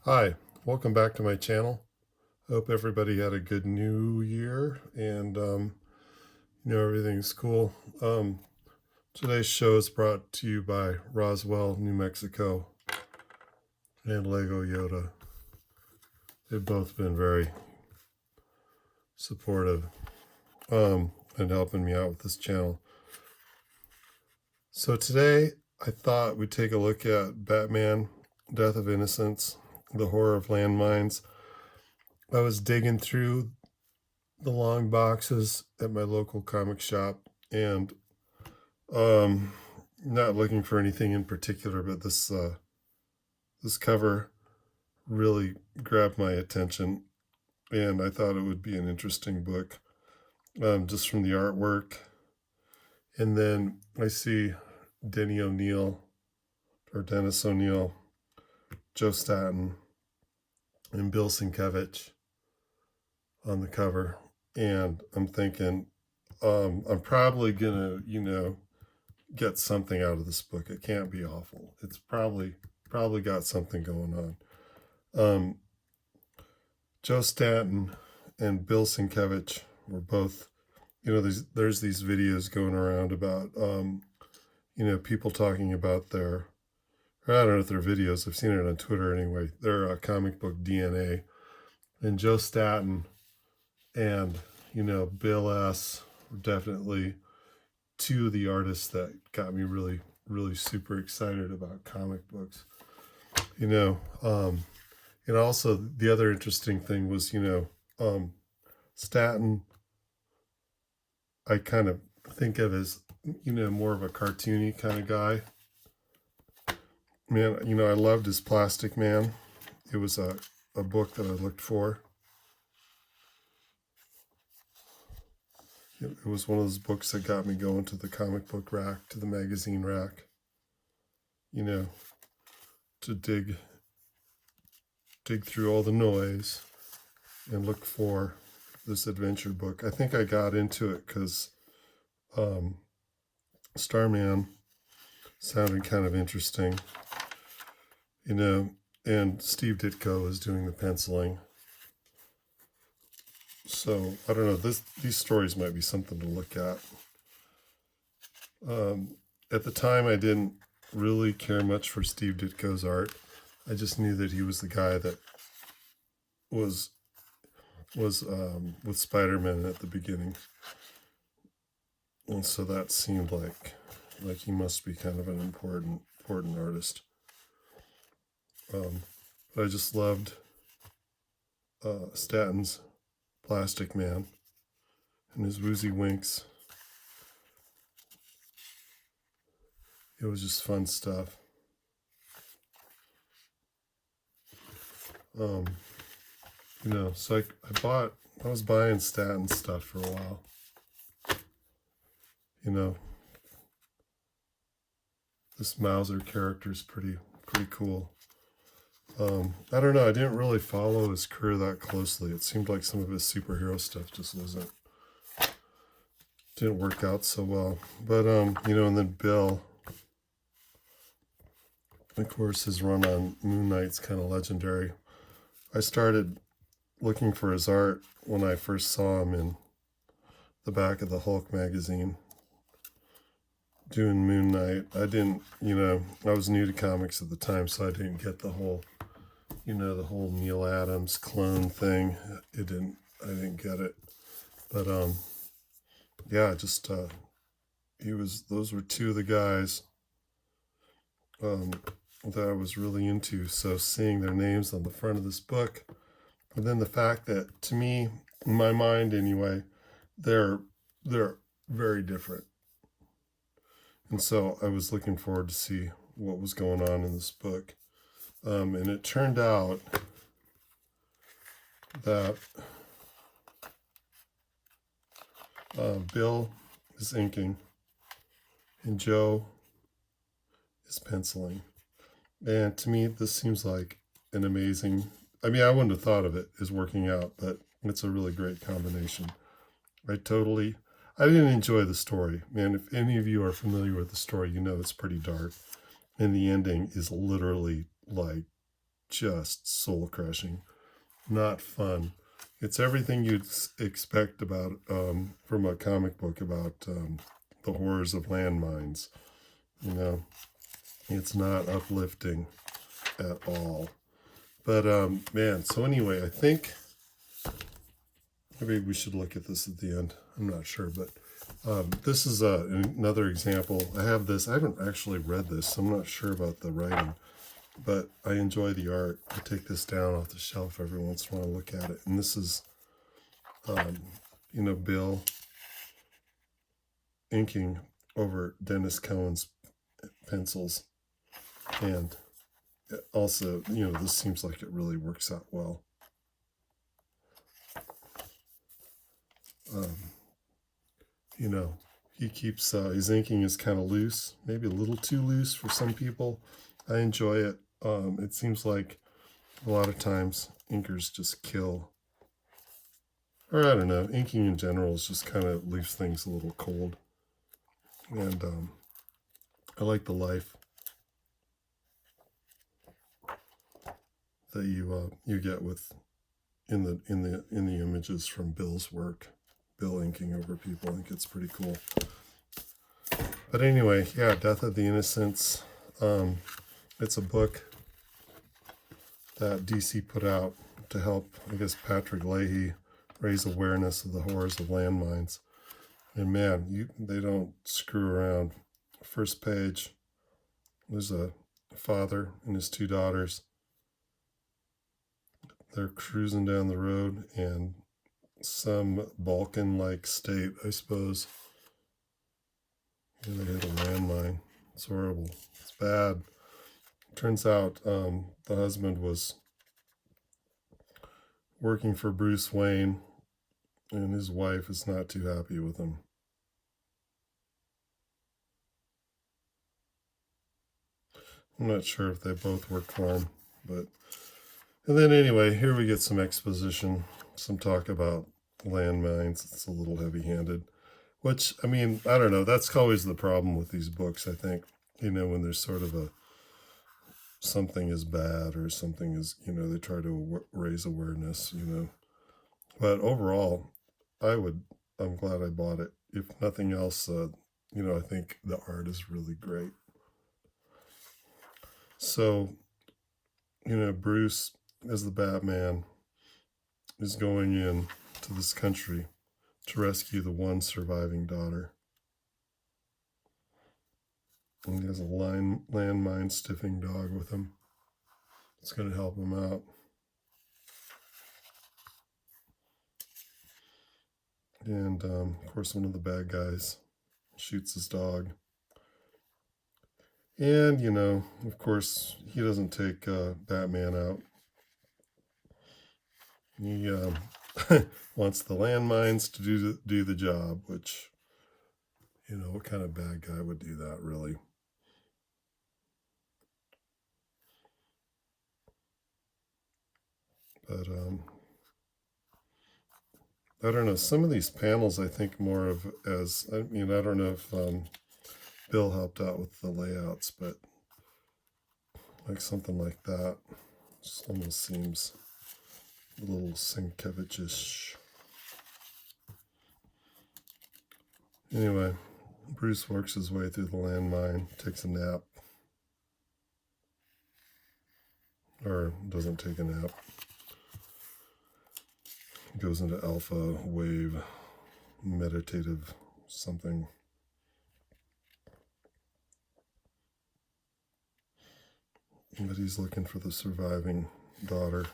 Hi, welcome back to my channel. Hope everybody had a good new year and everything's cool. Today's show is brought to you by Roswell, New Mexico and Lego Yoda. They've both been very supportive and helping me out with this channel. So today I thought we'd take a look at Batman, Death of Innocence, the horror of landmines. I was digging through the long boxes at my local comic shop and not looking for anything in particular, but this cover really grabbed my attention, and I thought it would be an interesting book, just from the artwork. And then I see Dennis O'Neill, Joe Stanton, and Bill Sienkiewicz on the cover, and I'm thinking, I'm probably gonna, get something out of this book. It can't be awful. It's probably got something going on. Joe Stanton and Bill Sienkiewicz were both, there's these videos going around about, people talking about I don't know if they're videos, I've seen it on Twitter anyway, their comic book DNA. And Joe Stanton and, Bill S. were definitely two of the artists that got me really, really super excited about comic books. And also the other interesting thing was, Stanton, I kind of think of as, more of a cartoony kind of guy. Man, I loved his Plastic Man. It was a book that I looked for. It was one of those books that got me going to the comic book rack, to the magazine rack, to dig through all the noise and look for this adventure book. I think I got into it because Starman sounded kind of interesting, and Steve Ditko was doing the penciling. So I don't know, these stories might be something to look at. At the time, I didn't really care much for Steve Ditko's art. I just knew that he was the guy that was with Spider-Man at the beginning, and so that seemed like he must be kind of an important artist. But I just loved Stanton's Plastic Man and his woozy winks. It was just fun stuff. So I was buying Stanton stuff for a while. This Mauser character is pretty cool. I don't know, I didn't really follow his career that closely. It seemed like some of his superhero stuff just didn't work out so well. But and then Bill, of course, his run on Moon Knight's kind of legendary. I started looking for his art when I first saw him in the back of the Hulk magazine doing Moon Knight. I didn't, I was new to comics at the time, so I didn't get the whole, the whole Neil Adams clone thing. I didn't get it. But yeah, just those were two of the guys that I was really into. So seeing their names on the front of this book, and then the fact that, to me, in my mind anyway, they're very different. And so I was looking forward to see what was going on in this book. And it turned out that Bill is inking and Joe is penciling. And to me, this seems like an amazing, I wouldn't have thought of it as working out, but it's a really great combination. I didn't enjoy the story. Man, if any of you are familiar with the story, it's pretty dark. And the ending is literally like just soul crushing, not fun. It's everything you'd expect about from a comic book about the horrors of landmines. You know, it's not uplifting at all. But man, so anyway, I think maybe we should look at this at the end. I'm not sure, but this is another example. I have this. I haven't actually read this, so I'm not sure about the writing, but I enjoy the art. I take this down off the shelf every once in a while to look at it. And this is, you know, Bill inking over Dennis Cohen's pencils. And also, you know, this seems like it really works out well. You know, he keeps, his inking is kind of loose, maybe a little too loose for some people. I enjoy it. It seems like a lot of times inkers just kill, or I don't know, inking in general is just kind of leaves things a little cold. And I like the life that you get with in the images from Bill's work. Bill inking over people. I think it's pretty cool. But anyway, yeah, Death of the Innocents. It's a book that DC put out to help, I guess, Patrick Leahy raise awareness of the horrors of landmines. And man, they don't screw around. First page, there's a father and his two daughters. They're cruising down the road, and some Balkan-like state, I suppose. And they hit a landmine. It's horrible. It's bad. Turns out the husband was working for Bruce Wayne, and his wife is not too happy with him. I'm not sure if they both work for him, but... And then anyway, here we get some exposition, some talk about landmines. It's a little heavy-handed, which, I mean, I don't know. That's always the problem with these books, I think. You know, when there's sort of something is bad or something is, you know, they try to raise awareness, you know. But overall, I'm glad I bought it. If nothing else, you know, I think the art is really great. So, you know, Bruce, as the Batman, is going in to this country to rescue the one surviving daughter. And he has a landmine stiffing dog with him. It's going to help him out. And, of course, one of the bad guys shoots his dog. And, you know, of course, he doesn't take Batman out. He wants the landmines to do the job, which, you know, what kind of bad guy would do that, really? But, I don't know. Some of these panels I think more of as, I mean, I don't know if Bill helped out with the layouts, but like something like that just almost seems a little Sienkiewicz-ish. Anyway, Bruce works his way through the landmine, takes a nap. Or doesn't take a nap. Goes into alpha wave meditative something. But he's looking for the surviving daughter.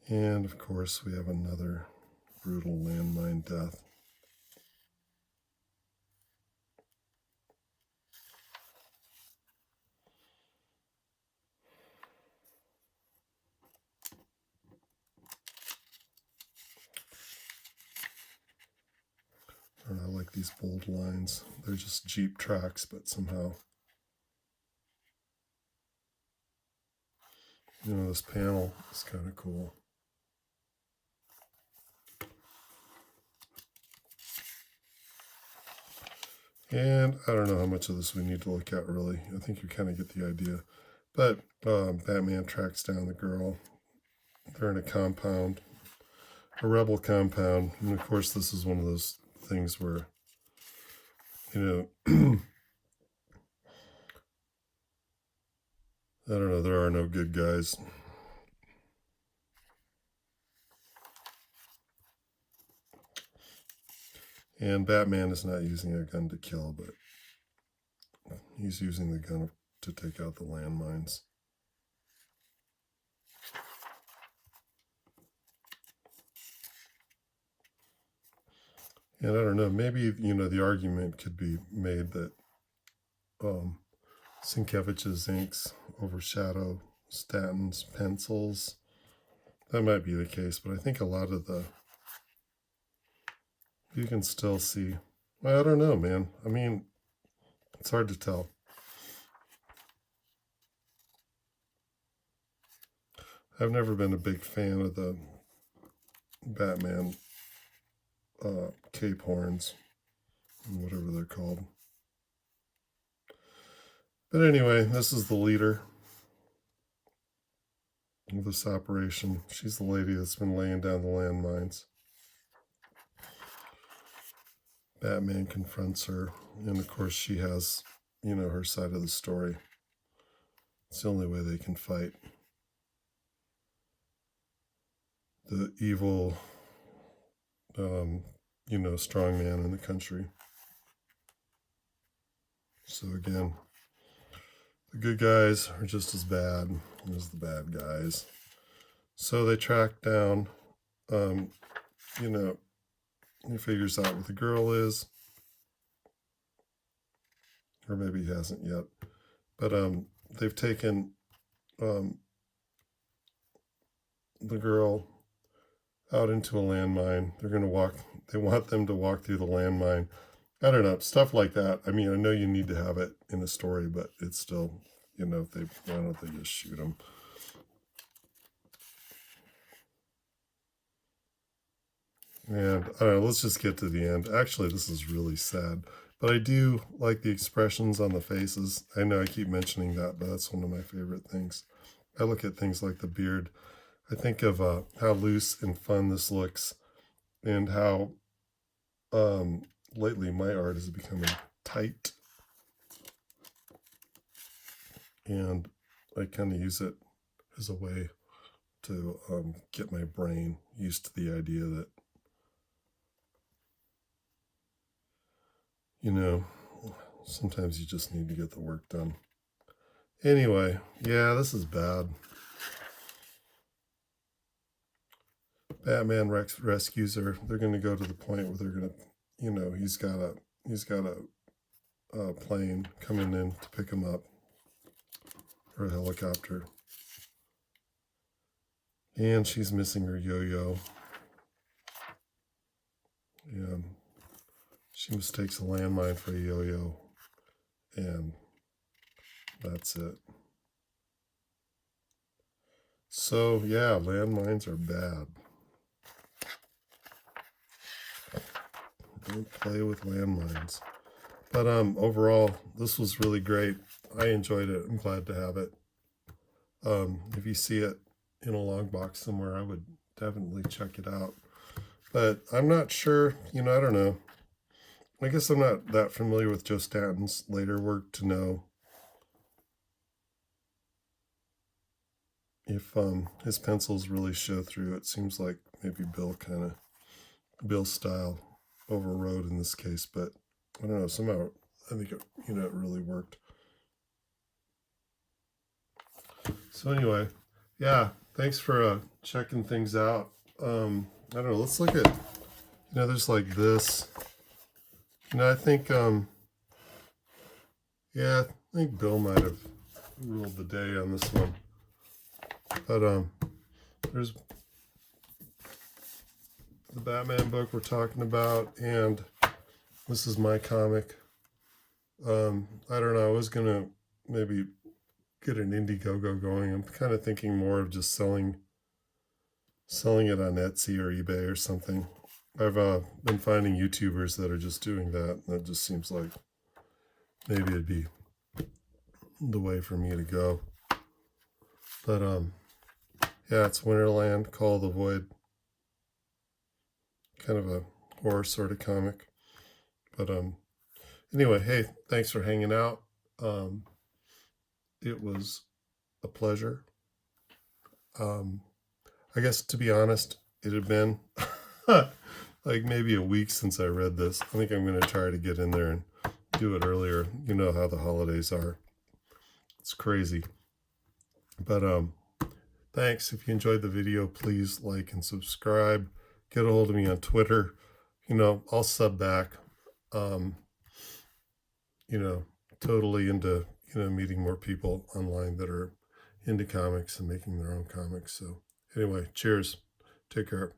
And of course we have another brutal landmine death. I like these bold lines. They're just Jeep tracks, but somehow, you know, this panel is kind of cool. And I don't know how much of this we need to look at, really. I think you kind of get the idea. But Batman tracks down the girl. They're in a compound, a rebel compound. And of course, this is one of those things where, you know, I don't know, there are no good guys. And Batman is not using a gun to kill, but he's using the gun to take out the landmines. And I don't know, maybe, you know, the argument could be made that Sienkiewicz's inks overshadow Stanton's pencils. That might be the case, but I think a lot of the, you can still see, well, I don't know, man. I mean, it's hard to tell. I've never been a big fan of the Batman cape horns, whatever they're called. But anyway, this is the leader of this operation. She's the lady that's been laying down the landmines. Batman confronts her, and of course she has, you know, her side of the story. It's the only way they can fight the evil, you know, strong man in the country. So again, the good guys are just as bad as the bad guys. So they track down, you know, he figures out what the girl is. Or maybe he hasn't yet. But they've taken the girl out into a landmine. They're going to walk, they want them to walk through the landmine. I don't know, stuff like that. I mean, I know you need to have it in a story, but it's still, you know, why don't they just shoot them? And I don't know, let's just get to the end. Actually, this is really sad, but I do like the expressions on the faces. I know I keep mentioning that, but that's one of my favorite things. I look at things like the beard. I think of how loose and fun this looks, and how lately my art is becoming tight, and I kind of use it as a way to get my brain used to the idea that, you know, sometimes you just need to get the work done. Anyway, yeah, this is bad. Batman rescues her. They're going to go to the point where they're going to, you know, he's got a plane coming in to pick him up, or a helicopter. And she's missing her yo-yo. And she mistakes a landmine for a yo-yo. And that's it. So, yeah, landmines are bad. Don't play with landmines. But overall, this was really great. I enjoyed it. I'm glad to have it. If you see it in a long box somewhere, I would definitely check it out. But I'm not sure, you know, I don't know. I guess I'm not that familiar with Joe Stanton's later work to know if his pencils really show through. It seems like maybe Bill's style overrode in this case, but I don't know, somehow I think it, you know, it really worked. So anyway, yeah, thanks for checking things out. I don't know, let's look at, you know, there's like this. You know, I think, yeah, I think Bill might have ruled the day on this one. But there's the Batman book we're talking about, and this is my comic. I don't know, I was gonna maybe get an Indiegogo going. I'm kind of thinking more of just selling it on Etsy or eBay or something. I've been finding YouTubers that are just doing that, and that just seems like maybe it'd be the way for me to go. But yeah, it's Winterland, Call of the Void. Kind of a horror sort of comic. But anyway, hey, thanks for hanging out. It was a pleasure. I guess, to be honest, it had been like maybe a week since I read this. I think I'm going to try to get in there and do it earlier. You know how the holidays are. It's crazy. But thanks. If you enjoyed the video, please like and subscribe. Get a hold of me on Twitter. You know, I'll sub back. You know, totally into, you know, meeting more people online that are into comics and making their own comics. So anyway, cheers. Take care.